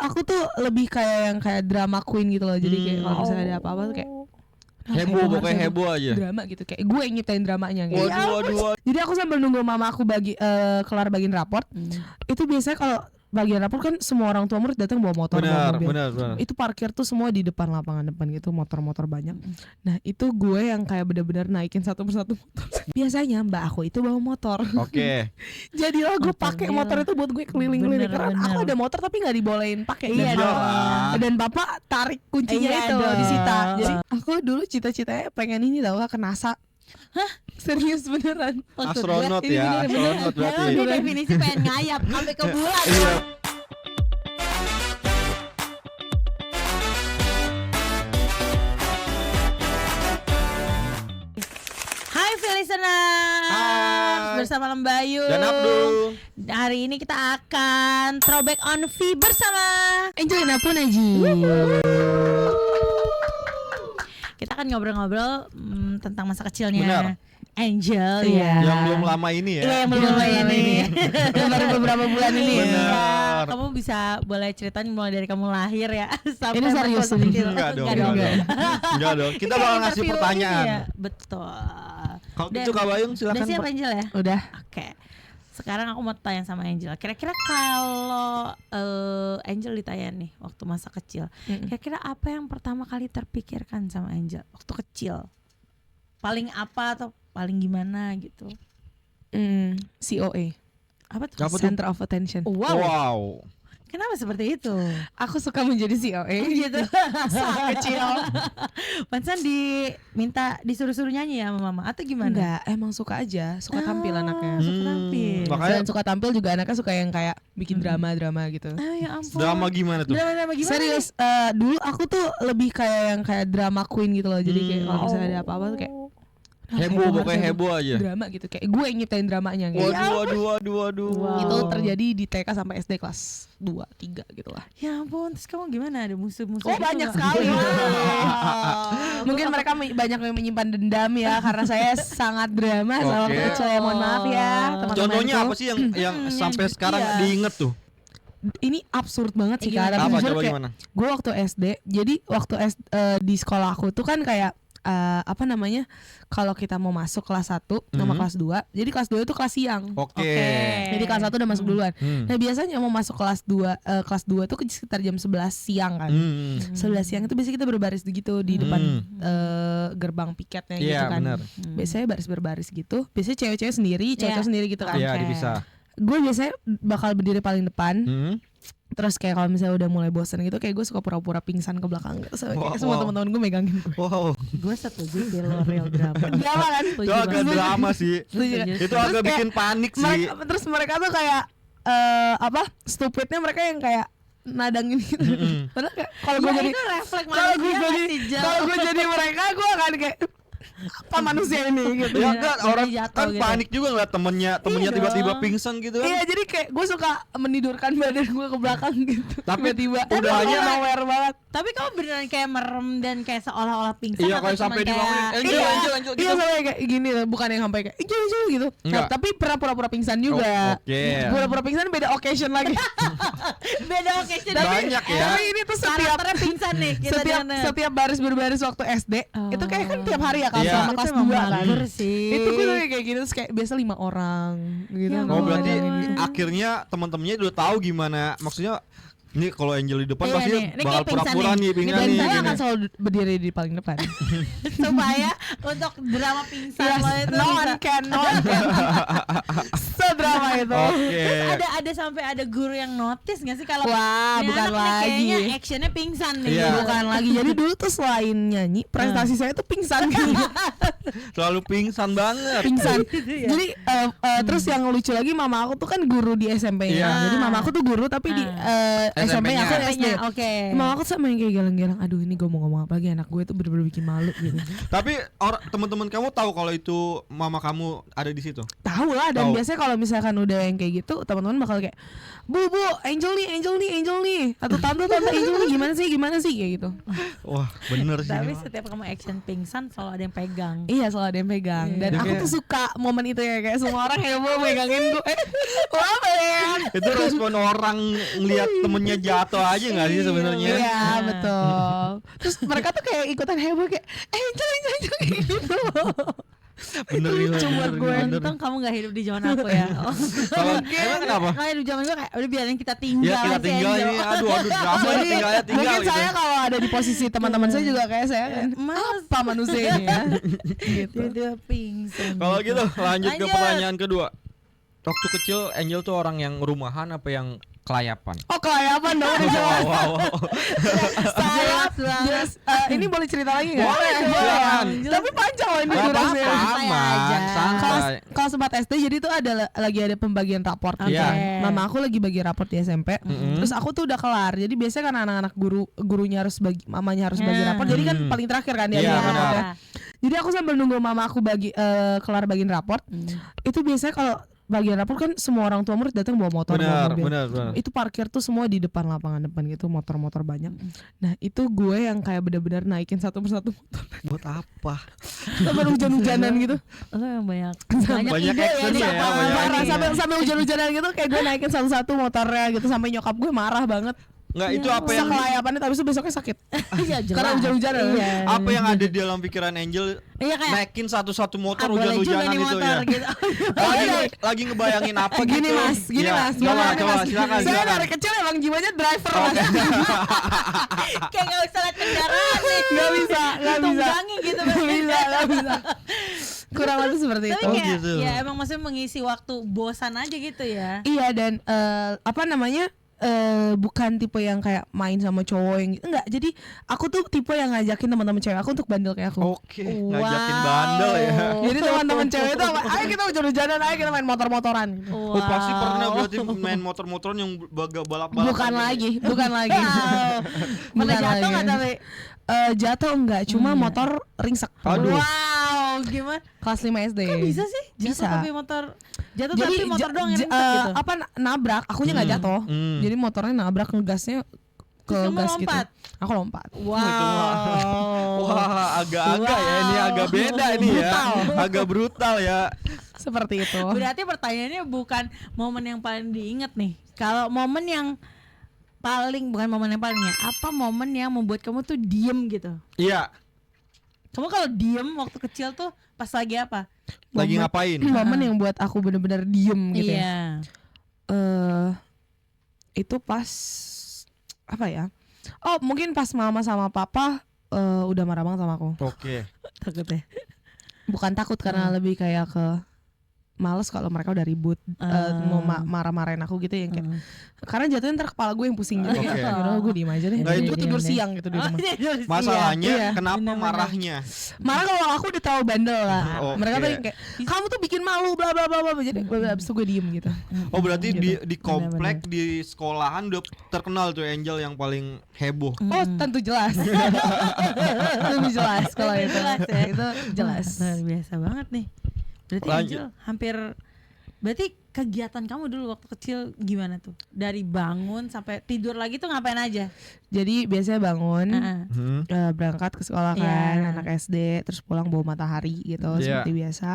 aku tuh lebih kayak yang kayak drama queen gitu loh. Jadi kayak kalau misalnya ada apa-apa tuh kayak Heboh, pokoknya heboh aja. drama gitu, kayak gue yang nyiptain dramanya gitu. Waduh. Jadi aku sambil nunggu mama aku kelar bagiin raport. Itu biasanya kalau bagian rapor kan semua orang tua murid datang bawa motor, bawa mobil. Benar. Itu parkir tuh semua di depan lapangan depan gitu, motor-motor banyak. Nah itu gue yang kayak benar-benar naikin satu persatu motor. Biasanya mbak aku itu bawa motor. Oke. Jadilah gue pakai motor itu buat gue keliling-keliling. Karena aku ada motor tapi nggak dibolehin pakai. Iya dong. Dan bapak tarik kuncinya Iya itu dong. disita. Jadi aku dulu cita-citanya pengen ini tau ke NASA. Hah? Serius beneran? Astronot Ini ya, beneran. astronot berarti. Ini definisi pengen ngayap sampai ke bulan. Iya. Hai listeners, Hai. bersama Lembayu Dan Abdul. Hari ini kita akan throwback on V bersama Angelina Punaji. kita akan ngobrol-ngobrol tentang masa kecilnya Benar. Angel Iya. ya. Yang belum lama ini ya. Iya, yang belum lama ini. Baru beberapa bulan ini ya. Benar. Iya, kamu bisa boleh ceritain mulai dari kamu lahir ya sampai Ini serius masa kecil. Enggak dong. Enggak Enggak dong. Kita Kayak bakal ngasih interview pertanyaan. ini ya. Betul. Kalau gitu Kak Bayung Udah silakan. siap Angel ya? Udah. Oke. Sekarang aku mau tanya sama Angel. Kira-kira kalau Angel ditanya nih waktu masa kecil, kira-kira apa yang pertama kali terpikirkan sama Angel waktu kecil? Paling apa atau paling gimana gitu? COA. Apa tuh? Apa tuh? Center of Attention. Wow. Kenapa seperti itu? Aku suka menjadi COA Gitu. saat kecil. Pansan disuruh-suruh nyanyi ya sama mama atau gimana? Enggak, emang suka aja, suka tampil anaknya. Suka tampil. Makanya Selain suka tampil juga anaknya suka yang kayak bikin drama-drama gitu. Ah, ya ampun. drama gimana tuh? Drama gimana? Serius, dulu aku tuh lebih kayak yang kayak drama queen gitu loh. Jadi kayak kalau misalnya ada apa-apa tuh kayak Heboh, pokoknya heboh aja. drama gitu, kayak gue yang nyiptain dramanya gitu. Waduh. Wow. Itu terjadi di TK sampai SD kelas 2, 3 gitu lah. Ya ampun, terus kamu gimana? Ada musuh-musuh Oh gitu banyak nggak? sekali. Mungkin mereka banyak yang menyimpan dendam ya karena saya sangat drama sama waktu Oke. kecil ya. Mohon maaf ya teman-teman. Contohnya apa sih yang sampai sekarang iya. diinget tuh? Ini absurd banget sih Gimana? Kak. Apa Jujur coba kayak gimana? gue waktu SD, jadi waktu di sekolah aku tuh kan kayak apa namanya, kalau kita mau masuk kelas 1 sama kelas 2, jadi kelas 2 itu kelas siang. Oke. Jadi kelas 1 udah masuk duluan. Hmm. Nah biasanya mau masuk kelas 2 tuh sekitar jam 11 siang kan. 11 siang itu biasanya kita berbaris gitu di depan gerbang piketnya gitu Iya, kan. benar. Biasanya berbaris gitu. Biasanya cewek-cewek sendiri, cowok-cowok sendiri gitu kan. Iya, Oke. bisa. Gue biasanya bakal berdiri paling depan. Terus kayak kalau misalnya udah mulai bosan gitu, kayak gue suka pura-pura pingsan ke belakang gitu. Kayak semua teman-teman gue megangin gue. Wow. Gue setuju sih lo real drama. Drama kan? Itu agak drama sih. Itu agak kayak bikin panik sih. Terus mereka tuh kayak stupidnya mereka yang kayak nadangin gitu. Padahal kayak kalau gue jadi itu refleks kalau gue manusia jadi masih jauh. kalau gue jadi mereka, gue akan kayak apa manusia ini gitu. Ya Iya, kan jadi orang jatuh kan gitu. panik juga ngeliat temennya Iya tiba-tiba dong. pingsan gitu kan. Iya, jadi kayak gue suka menidurkan badan gue ke belakang gitu. Tapi tiba-tiba udah aja nowhere banget. Tapi kamu beneran kayak merem dan kayak seolah-olah pingsan. Iya, atau kayak cuman sampai kayak- dibangunin, Angel Iya gitu. sampai kayak gini, bukan yang sampai kayak Angel gitu. Nah, Enggak. tapi pura-pura pingsan juga. Oh, oke. Pura-pura pingsan beda occasion lagi. Beda occasion. Banyak ya. Tapi ini tuh setiap Karakternya pingsan nih kita setiap baris berbaris waktu SD itu kayak kan tiap hari ya kan Iya. selama Itu kelas emang 2 kan. mager sih. Itu gue tuh kayak gitu, terus kayak biasa 5 orang gitu. Ya Oh, berarti Iya. akhirnya teman-temannya udah tahu gimana, maksudnya ini kalau Angel di depan Iya pasti nih, ini bakal kayak pingsan pura-pura nih. nih Ini pingsan dan nih. saya gini. akan selalu berdiri di paling depan. supaya untuk drama pingsan Yes, lo itu no bisa- one can. Sedrama itu. Oke. Terus ada sampai ada guru yang notice nggak sih kalau Wah, ini bukan anak nih lagi. kayaknya actionnya pingsan nih. Iya. Bukan lagi. Jadi dulu tuh selain nyanyi, prestasi saya tuh pingsan. Selalu pingsan banget. Pingsan. ya? Jadi terus yang lucu lagi, mama aku tuh kan guru di SMP-nya. Iya. Jadi mama aku tuh guru tapi di SMP aku SMP-nya. SD. Oke. Mama aku tuh sama yang kayak geleng-geleng. Aduh, ini gue mau ngomong apa lagi, anak gue tuh bener-bener bikin malu gitu. Tapi teman-teman kamu tahu kalau itu mama kamu ada di situ? Tahu lah, dan Tahu. biasanya kalau kalau misalkan udah yang kayak gitu, teman-teman bakal kayak, Bu, Angel nih, atau tante Angel nih gimana sih kayak gitu. Wah, bener sih. Tapi setiap kamu action pingsan selalu ada yang pegang. Iya, selalu ada yang pegang. Dan Itu aku kayak- tuh suka momen itu ya, kayak semua orang heboh megangin gue. Wah, men. Itu respon orang ngelihat temennya jatuh aja nggak sih sebenarnya? Iya, betul. Terus mereka tuh kayak ikutan heboh kayak Angel kayak gitu. Bener nih. Lucu buat gue. Untung kamu gak hidup di zaman aku ya. Kalau emang kenapa? Kalau hidup zaman gue kayak udah biarin kita tinggal. Ya kita si tinggal Angel. ini, aduh drama Jadi tinggal mungkin gitu. saya kalau ada di posisi teman-teman saya juga kayak saya Mas. apa manusia ini ya. Gitu. Tiba-tiba pingsan. Kalau gitu lanjut ke Lanjut. pertanyaan kedua. Waktu kecil Angel tuh orang yang rumahan apa yang kelayapan? Oh, kelayapan dong. Wow. Saya Jelas. ini boleh cerita lagi nggak? Boleh, silakan. Tapi panjang loh ini Gak durasinya. apa-apa, Santai aman, aja. santai. Kalau sempat SD jadi tuh lagi ada pembagian raport gitu. Iya. Mama aku lagi bagi raport di SMP. Terus aku tuh udah kelar. Jadi biasanya kan anak-anak gurunya harus mamanya harus bagi raport. Jadi kan paling terakhir kan dia Iya, bagi benar. raport ya. Jadi aku sambil nunggu mama aku kelar bagiin raport. Itu biasanya kalau bagian raport kan semua orang tua murid datang bawa motor, bawa mobil. Benar. Itu parkir tuh semua di depan lapangan depan gitu, motor-motor banyak. Nah itu gue yang kayak benar-benar naikin satu persatu motor. Buat apa? Sampai hujan-hujanan gitu. Lo yang banyak Banyak ide action nih, ya, apa? banyak Parah, action. sampai hujan-hujanan gitu kayak gue naikin satu-satu motornya gitu, sampai nyokap gue marah banget. Enggak, itu apa yang Kelayapannya tapi itu besoknya sakit. Iya jelas. Karena hujan-hujanan. Iya. apa yang ada di dalam pikiran Angel Iya kayak naikin satu-satu motor boleh juga hujan-hujanan nih itu motor ya? gitu. Lagi ngebayangin apa gitu? Gini mas, Ya, gimana nih, coba mas? silakan. Saya dari kecil emang jiwanya driver mas. Kayak gak usah lihat kendaraan nih. Gak bisa. Tunggangi gitu. Gak bisa. Kurang lebih seperti Tapi itu. kayak gitu. ya emang maksudnya mengisi waktu bosan aja gitu ya. Iya, dan apa namanya, bukan tipe yang kayak main sama cowok yang enggak. Jadi aku tuh tipe yang ngajakin teman-teman cewek aku untuk bandel kayak aku. Oke, ngajakin bandel ya. Jadi teman-teman cewek itu apa? Ayo kita hujan-hujanan, ayo kita main motor-motoran gitu. Oh, pasti pernah berarti main motor-motoran yang balap-balapan. Bukan lagi. Pernah Bukan jatuh lagi. nggak tapi? Jatuh enggak, cuma motor ringsek. Aduh. Wow, gimana? Kelas 5 SD. Kok bisa sih? Jatuh Bisa. tapi motor jatuh Jadi tapi motor doang yang ringsek gitu. apa nabrak, akunya nggak jatuh. Jadi motornya nabrak, ngegasnya ke Terus kamu gas gitu. lompat? Aku lompat. Wow. Wah, agak-agak ya ini agak beda ini ya. Agak brutal ya. Seperti itu. Berarti pertanyaannya bukan momen yang paling diingat nih. Kalau momen yang bukan momen yang palingnya, apa momen yang membuat kamu tuh diem gitu? Iya, Kamu kalau diem waktu kecil tuh pas lagi apa? lagi ngapain? Momen yang buat aku bener-bener diem gitu ya. Iya. Itu pas apa ya? Oh, mungkin pas mama sama papa udah marah banget sama aku. Oke. Takut ya. Bukan takut karena lebih kayak ke males kalau mereka udah ribut mau marah-marahin aku gitu yang kayak karena jatuhnya ntar kepala gue yang pusing gitu. Oke. Yaudah gue diem aja deh. Nggak, itu Gue tidur siang gitu di rumah. Masalahnya Iya. kenapa Bener-bener. marahnya? Marah kalau aku udah terlalu bandel lah. Oke. Mereka tuh yang kayak kamu tuh bikin malu bla bla bla bla. Jadi abis itu gue diem gitu. Oh, berarti di komplek Bener-bener. di sekolahan udah terkenal tuh Angel yang paling heboh. Oh tentu jelas. Lebih jelas kalau itu. Jelas ya. Itu jelas. Luar biasa banget nih. Berarti Lanjut. Angel hampir berarti kegiatan kamu dulu waktu kecil gimana tuh? Dari bangun sampai tidur lagi tuh ngapain aja? Jadi biasanya bangun Heeh. berangkat ke sekolah kan, Iya. anak SD, terus pulang bawa matahari gitu Iya. seperti biasa.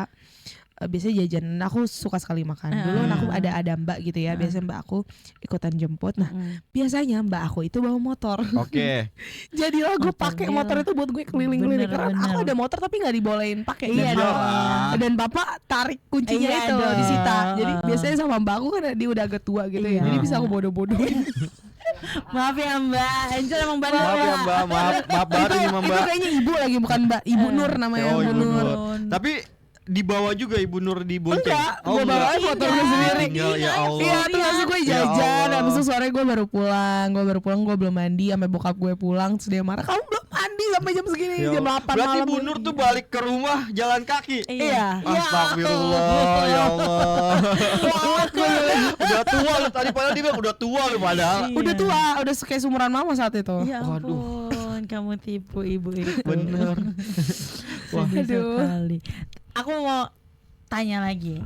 Biasanya jajan, aku suka sekali makan. Dulu aku ada mbak gitu ya, biasanya mbak aku ikutan jemput. Nah biasanya mbak aku itu bawa motor. Oke. Jadilah gue pakai motor itu buat gue keliling-keliling karena Bener. aku ada motor tapi nggak dibolehin pakai. Iya Dan- dong. Dan bapak tarik kuncinya Iya itu dong. disita. Jadi biasanya sama mbak aku kan dia udah agak tua gitu ya. Iya. Jadi bisa aku bodoh-bodohin. Maaf ya Mbak, Angel emang bandel Maaf ya Mbak, maaf baru nih itu Mbak. kayaknya ibu lagi bukan mbak, Ibu Nur namanya. Oh, Ibu Nur. Nur. Tapi dibawa juga Ibu Nur di bonceng. Enggak, gue bawa aja motor gue sendiri. Tinggal ya Allah. Iya, terus gue Ya jajan, Allah. habis itu sore gue baru pulang, gue belum mandi, sampai bokap gue pulang, terus dia marah, kamu belum mandi sampai jam segini, Ya jam Allah. 8 Berarti malam. Bu Nur tuh balik ke rumah jalan kaki. Iya. Astagfirullah, ya Allah. Udah tua lu tadi, padahal dia bilang udah tua lu padahal. Udah tua, udah kayak seumuran mama saat itu. Ya Waduh. ampun, kamu tipu ibu itu. Bener. Wah, Aduh. sekali. Aku mau tanya lagi.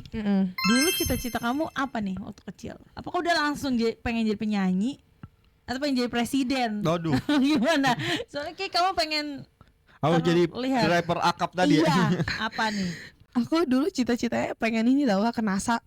Dulu cita-cita kamu apa nih waktu kecil? Apakah udah langsung pengen jadi penyanyi atau pengen jadi presiden? Aduh. Gimana? Soalnya kayak kamu pengen jadi lihat. rapper akap tadi ya. Iya, apa nih? Aku dulu cita-citanya pengen ini tau ke NASA.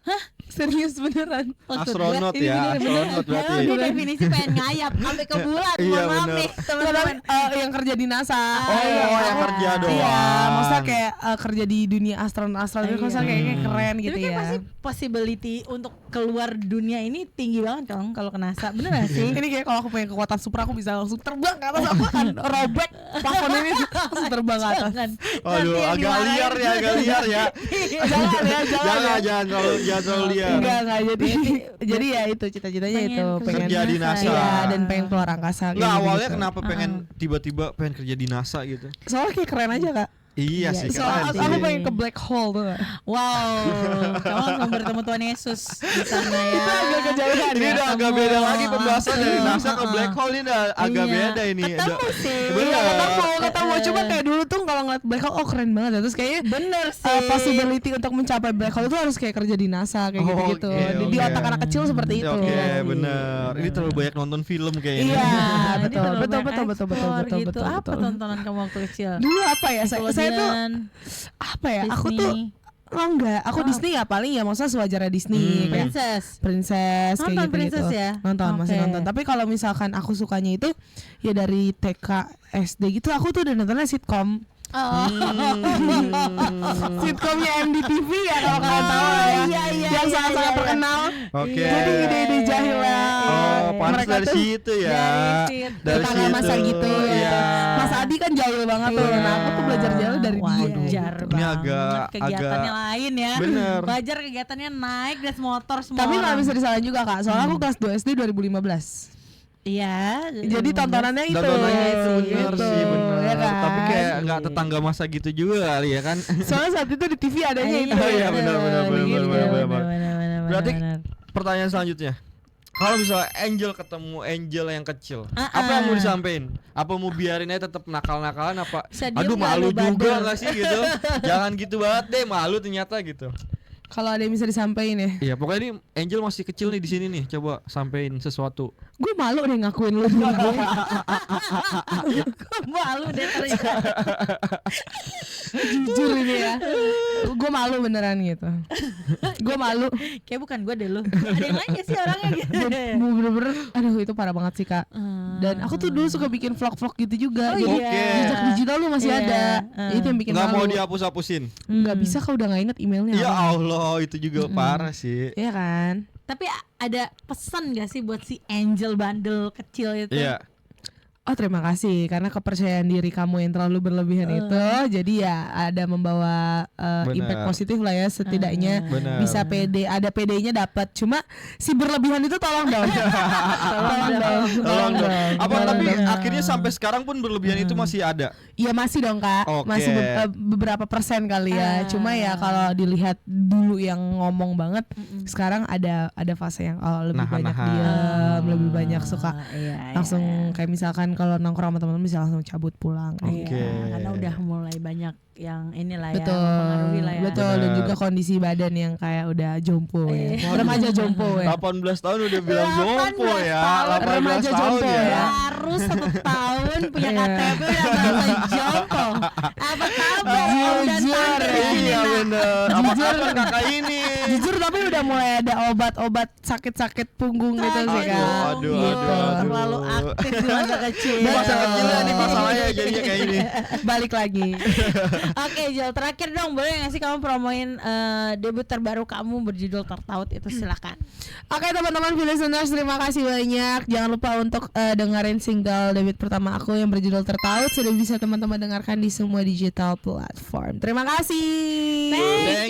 Hah? Serius beneran. Astronot Ini ya, bener-bener. astronot berarti. Ini definisi pengen ngayap sampai ke bulan. Iya, Mohon maaf bener. nih teman-teman. Yang kerja di NASA. Yang kerja doang. Iya, maksudnya kayak kerja di dunia astronot-astronot itu maksudnya kayaknya keren gitu Tapi kan ya. pasti possibility untuk keluar dunia ini tinggi banget kan kalau ke NASA. Bener gak sih? Ini kayak kalau aku punya kekuatan super aku bisa langsung terbang ke atas, aku akan robek plafon ini langsung terbang ke atas. Jangan. Aduh, Nanti yang agak dimarahin. liar ya, agak liar ya. Jangan Jangan terlalu liar. Enggak jadi ya itu cita-citanya Pengen itu pengen kerja di NASA. Iya, dan pengen keluar angkasa Nggak, kayak awalnya gitu. kenapa pengen tiba-tiba pengen kerja di NASA gitu? Soalnya kayak keren aja Kak. Iya sih, Soalnya keren aku sih. pengen ke black hole tuh Kak. Wow, kamu langsung bertemu Tuhan Yesus di sana ya. Itu agak kejauhan Ini ya. udah agak beda lagi pembahasan dari NASA ke black hole ini udah agak Iya. beda ini. Ketemu sih. Iya Bener. ketemu cuma kayak dulu tuh kalau ngeliat black hole oh keren banget ya. Terus kayaknya Bener sih. possibility untuk mencapai black hole itu harus kayak kerja di NASA kayak Oh, gitu-gitu. oke, Di oke. otak anak kecil seperti itu. Oke, bener. Ini terlalu banyak nonton film kayaknya. Iya, Ini betul, terlalu betul, banyak betul, betul, explore betul, gitu. betul, Apa betul. tontonan kamu waktu kecil? Dulu apa ya? Saya tuh Nickelodeon, apa ya? Aku Disney. tuh enggak, aku Oh. Disney ya paling ya maksudnya sewajarnya Disney kayak Princess. Princess kayak Nonton gitu Princess ya? Nonton masih Oke. nonton. Tapi kalau misalkan aku sukanya itu ya dari TK SD gitu aku tuh udah nontonnya sitkom. Oh. Sitkomnya MDTV ya kalau kalian tahu lah ya. Iya, Yang sangat-sangat terkenal. Oke. Jadi ide-ide jahil ya. Oh, pantas Mereka dari tuh situ ya. dari tetangga masa gitu ya. Iya. Mas Adi kan jahil banget tuh. Iya. Nah, aku tuh belajar jahil dari dia. Wajar Ini banget. agak- Kegiatannya lain ya. Bener. Wajar kegiatannya naik das motor semua. Tapi nggak orang. bisa disalahin juga Kak. Soalnya aku kelas 2 SD 2015. Iya. Jadi tontonannya itu. Tontonannya itu bener Gitu, sih bener. ya kan? Tapi kayak nggak tetangga masa gitu juga kali ya kan. Soalnya saat itu di TV adanya itu. Oh iya, benar, benar, benar, Gitu. benar. Berarti pertanyaan selanjutnya. Kalau misalnya Angel ketemu Angel yang kecil, apa yang mau disampaikan? Apa mau biarin aja tetap nakal-nakalan apa? Bisa diem Aduh nggak malu lu, juga bandel? nggak sih gitu? Jangan gitu banget deh, malu ternyata gitu. Kalau ada yang bisa disampaikan ya. Iya pokoknya ini Angel masih kecil nih di sini nih, coba sampein sesuatu. Gue malu deh ngakuin lu dulu gue. Malu deh ternyata. Jujur ini ya. Gue malu beneran gitu. Gue malu. Kayak bukan gue deh lu. Ada yang lain gak sih orangnya gitu. Bener-bener aduh itu parah banget sih Kak. Dan aku tuh dulu suka bikin vlog-vlog gitu juga. Oh, Jadi iya. jejak digital lu masih Iya. ada. Itu yang bikin Nggak malu. mau dihapus-hapusin. Nggak bisa Kak udah gak inget emailnya. Ya apa. Allah itu juga parah sih. Iya kan. Tapi ada pesan gak sih buat si Angel bandel kecil itu? Iya. Oh terima kasih karena kepercayaan diri kamu yang terlalu berlebihan itu jadi ya ada membawa Benar. impact positif lah ya setidaknya Benar. bisa pede ada PD-nya dapat cuma si berlebihan itu tolong dong tolong dong Tolong dong. Apa Tolong tapi dong. akhirnya sampai sekarang pun berlebihan itu masih ada. Iya masih dong Kak Oke. masih beberapa persen kali ya cuma ya kalau dilihat dulu yang ngomong banget sekarang ada fase yang lebih banyak Nahan-nahan. diam lebih banyak suka Iya, langsung kayak misalkan kalau nongkrong sama teman-teman bisa langsung cabut pulang kayak Oke. Karena udah mulai banyak yang inilah ya betul mempengaruhi lah ya. betul dan Bener. juga kondisi badan yang kayak udah jompo ya Iya. remaja jompo ya 18 tahun udah bilang 18 jompo ya. tahun. 18 Remaja tahun jompo ya. ya. Harus 1 tahun punya Iya. KTP udah merasa jompo. Apa kabar Om dan Jujur Tante ya. ini, Iya Nak? bener. Apa kabar kakak ini? jujur tapi udah mulai ada obat-obat sakit-sakit punggung gitu sih Aduh, kan aduh, gitu. aduh. Terlalu aktif di masa kecil. Masa kecilnya nih masalahnya jadinya kayak ini. balik lagi Oke Jel, terakhir dong boleh gak sih kamu promoin debut terbaru kamu berjudul Tertaut itu silakan. Oke teman-teman listeners terima kasih banyak jangan lupa untuk dengerin single debut pertama aku yang berjudul Tertaut sudah bisa teman-teman dengarkan di semua digital platform terima kasih. Thank